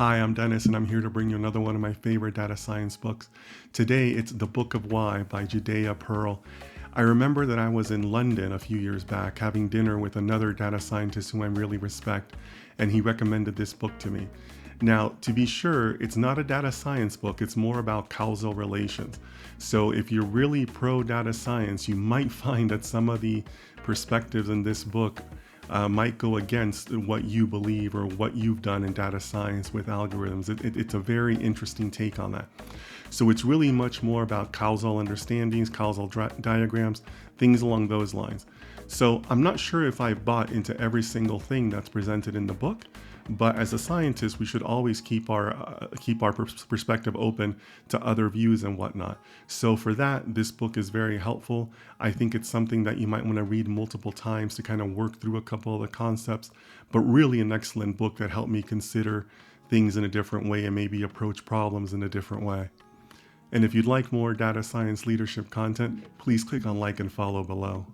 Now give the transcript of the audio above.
Hi, I'm Dennis, and I'm here to bring you another one of my favorite data science books. Today, it's The Book of Why by Judea Pearl. I remember that I was in London a few years back having dinner with another data scientist who I really respect, and he recommended this book to me. Now, to be sure, it's not a data science book, it's more about causal relations. So, if you're really pro data science, you might find that some of the perspectives in this book might go against what you believe or what you've done in data science with algorithms. It's a very interesting take on that. So it's really much more about causal understandings, causal diagrams, things along those lines. So I'm not sure if I've bought into every single thing that's presented in the book, but as a scientist, we should always keep our perspective open to other views and whatnot. So for that, this book is very helpful. I think it's something that you might want to read multiple times to kind of work through a couple of the concepts, but really an excellent book that helped me consider things in a different way and maybe approach problems in a different way. And if you'd like more data science leadership content, please click on like and follow below.